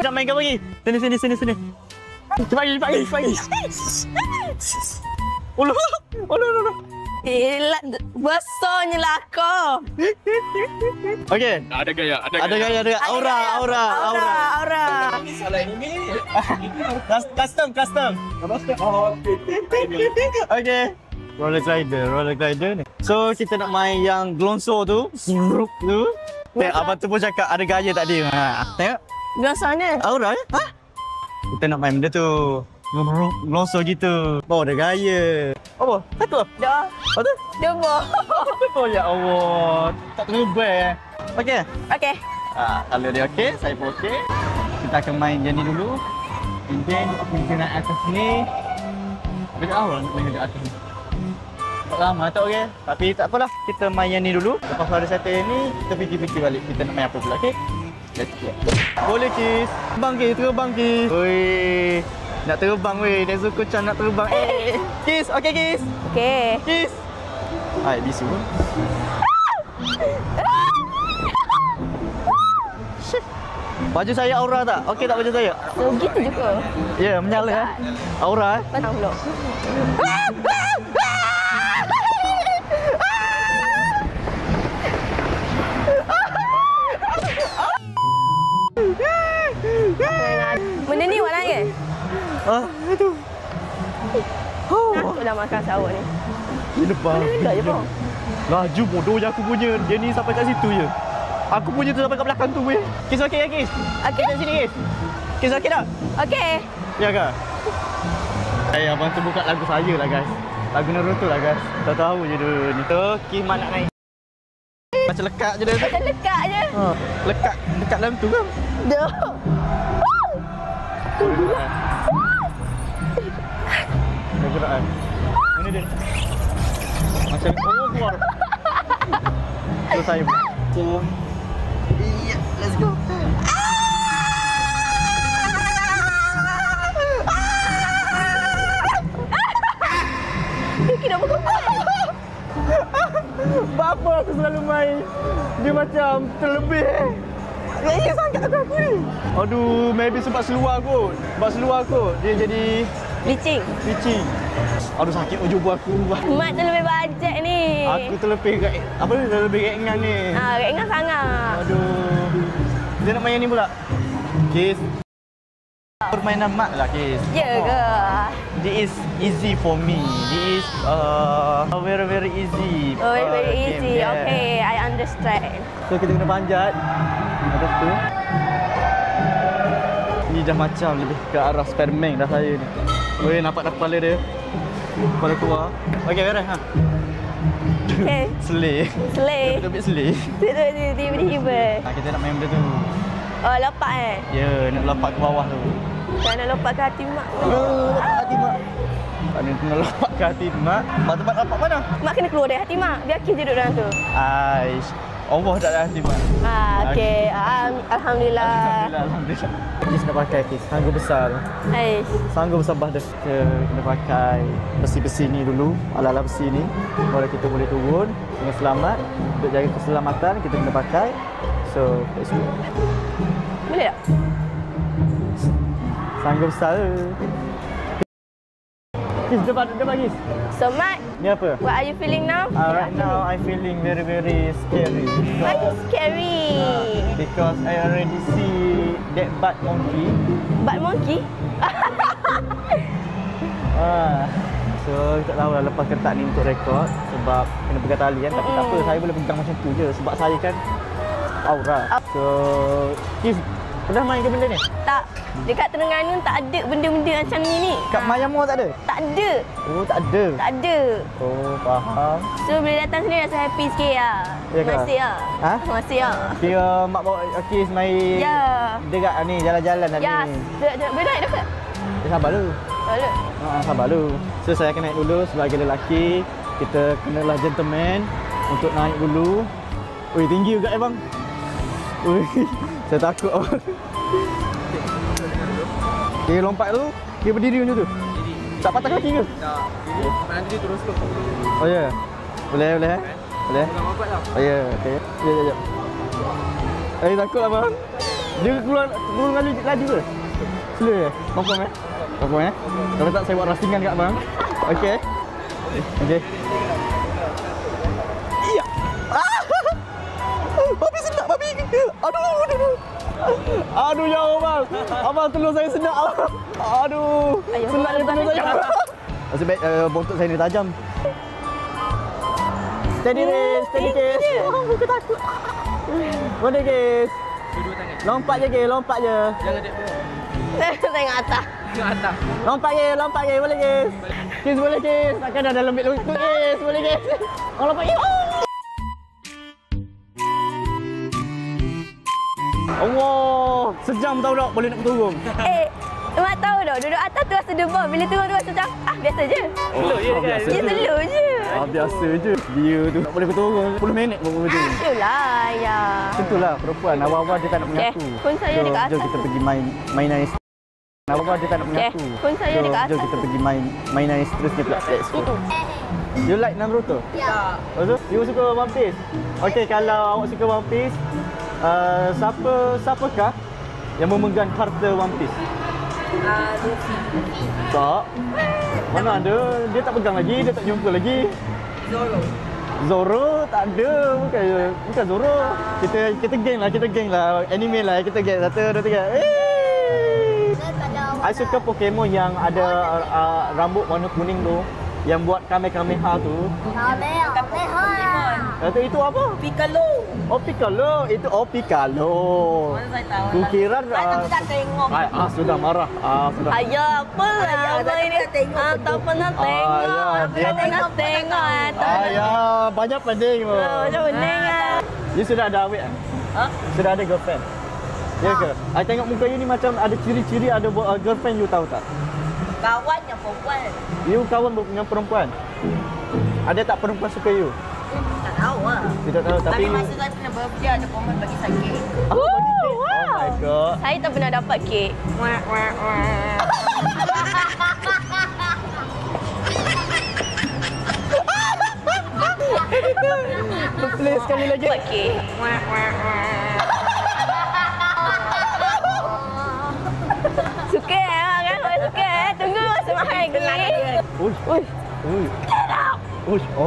Kita nak mainkan lagi. Sini. Cepat lagi. Ulu. Besarnya lah kau. Okey. Ada gaya. Aura. Salah ini. Custom. Okey. Roller glider ni. So kita nak main yang glonso tu. Zrup tu. Tengok abang tu pun cakap ada gaya tadi. Tengok. Besarnya. Aura ya? Kita nak main benda tu. Glonso gitu. Oh, ada gaya. Apa? Takut? Dah. Apa tu? Cuba. Oh ya Allah. Tak terbang. Okey. Okey. Kalau dia okey, saya pun okey. Kita akan main yang ni dulu. And then kita nak atas ni. Benda awal nak main dekat atas ni. Tak lama tak okey. Tapi tak apalah. Kita main yang ni dulu. Lepas ada satu ni, kita fikir-fikir balik. Kita nak main apa pula, okey? Let's go. Boleh Kis. Terbang Kis. Oi. Nak terbang weh. Nezuko-chan nak terbang. Kis, okey Kis. Okey. Kis. Hai, bisu. Baju saya aura tak? Okey tak baju saya? So gitu juga. Ya, menyala Aura Pasang pula. Benda ni warna ke? Itu. Nak dah makan sawak ni. Di depan. Tak je bang. Laju bodoh je aku punya. Dia ni sampai kat situ je. Aku punya tu sampai kat belakang tu weh. Kis okey ya Kis? Okey. Kat sini Kis. Kis okey tak? Okey. Ya ke? Abang tu buka lagu saya lah guys. Lagu Naruto lah guys. Tahu je dulu ni tu. Kis mana nak naik? Macam lekat je dia tu. Macam lekat je. Lekat dekat dalam tu kan? Dah. Dia gerak kan? Mana dia? Macam keluar. Tu saya pun. So, yeah, let's go. Dia nak buka. Apa aku selalu main? Dia macam terlebih. Dia sangat aku ni. Aduh, maybe sebab seluar kot. Dia jadi Licing. Aduh, sakit ujung aku. Mat terlebih bajet ni. Aku terlebih kat apa ni? Terlebih kat Engan ni. Kat Engan sangat. Aduh. Dia nak main yang ni pula. Kis. Permainan mak lah Kis. Ya ke? This is easy for me. This is very easy. Oh, very game. easy. Yeah. Okay, I understand. So kita kena panjat. Atas tu. Ni dah macam lebih ke arah Spiderman dah saya ni. Boleh nampak dah kepala dia. Kepala keluar. Okey, beres ha. Okay. Slay. Lebih slay. Tiba-tiba. Kita nak main benda tu. Oh, lompat Ya, nak lompat ke bawah tu. Saya nak lompat ke hati mak. Hati mak. Nak lompat ke hati mak. Tempat lompat mana? Mak kena keluar dari hati mak. Biar Kis duduk dalam tu. Aish. Allah tak ada hati mak. Okey. Alhamdulillah. Kis nak pakai Kis. Sanggup besar. Aish. Sanggup besar dah. Kena pakai besi-besi ni dulu. Ala-ala besi ni. Baru kita boleh turun dengan selamat. Untuk jaga keselamatan kita kena pakai. So, let's go. Boleh tak? Sanggup besar. Kis, depan Kis. So, Mat, Ni apa? what are you feeling now? Right now, I'm feeling very scary. Why is scary? Because I already see that bat monkey. Bat monkey? So, tak tahu lah lepas ketak ni untuk rekod sebab kena pegang tali kan. Tapi tak apa, saya boleh pegang macam tu je sebab saya kan aura. So, Kis, pernah main ke benda ni? Tak. Dekat Terengganu tak ada benda-benda macam ni. Kat Mayamor tak ada? Tak ada. Oh, tak ada. Tak ada. Oh, faham. So, bila datang sini rasa happy sikit lah. Ya ke? Masih lah. Ha? Masih lah. Kira mak bawa Kis main Ya. dekat ni, jalan-jalan tadi. Ya. Boleh naik dekat? Sabar dulu. Boleh. Sabar dulu. So, saya akan naik dulu sebagai lelaki. Kita kenalah gentleman untuk naik dulu. Ui, tinggi juga bang. Ui, saya takut abang. Okay, lompat tu. Dia berdiri macam tu. Tak patah kaki ke? Tak. Nanti terus ke. Oh ya. Yeah. Boleh. Boleh. Bukan kuat lah. Oh ya. Yeah. Okey. Ya. Takut lah bang. Dia keluar laju ke? Slow je? Confirm eh? Confirm eh? Kalau tak saya buat rasingan kat abang. Okey. Okey. Iya. Babi sedap babi. Aduh. Aduh ya abang. Abang telur saya sedap. Aduh. Senaknya telur saya. Nasib baik bontot saya ni tajam. Steady guys, steady guys. Aku takut. Boleh guys. Dua tangan. Lompat je guys, lompat je. Jangan dek. Tengok atas. Tengok atas. Lompat guys, boleh guys. Guys boleh guys. Takkan ada lembik lutut guys, boleh guys. Oh lompat guys. Allah, sejam tahu tak boleh nak turun. Mak tahu tak, duduk atas tu rasa demam. Bila turun tu rasa macam, biasa je. Slow je kan. biasa Dia je. slow je. Biasa je. Dia tu tak boleh turun 10 minit pun macam tu. Itulah, ya. Itulah perempuan, awal-awal dia tak nak menyatu. Pun saya dekat atas Jom kita tu. pergi mainan awal-awal dia tak nak menyatu. Pun saya dekat atas Jom kita tu. pergi mainan seterusnya pula. Let's go. You like Naruto? Ya. Lepas tu, you suka One Piece? Okey, kalau awak suka One Piece, siapakah yang memegang harta One Piece? Luffy. Tak. Mana ada? Dia tak pegang lagi, dia tak jumpa lagi. Zoro tak ada, bukan Zoro. Kita geng lah. Anime lah, kita geng 1 2 3. I suka Pokemon yang ada rambut warna kuning tu, yang buat Kamehameha tu. Itu apa? Piccolo. Oh Piccolo, itu Piccolo. Mana saya tahu. Kukira tak tengok. sudah marah. Sudah. Ayah, apa lah abang ini? Tak pernah tengok. dia Tengok. Ayah, banyak pening. Macam pening lah. You sudah ada awet kan? Sudah ada girlfriend? Ya ke? I tengok muka you ni macam ada ciri-ciri ada girlfriend, you tahu tak? Kawan yang perempuan. You kawan dengan perempuan? Ada tak perempuan suka you? Tak tahu lah. Tidak tahu, tapi masa saya pernah birthday ada perempuan bagi saya kek. Oh my god. Saya tak pernah dapat kek. Play sekali lagi. Dapat kek. Suka kan? Suka. Tunggu masa mahal lagi. Uish.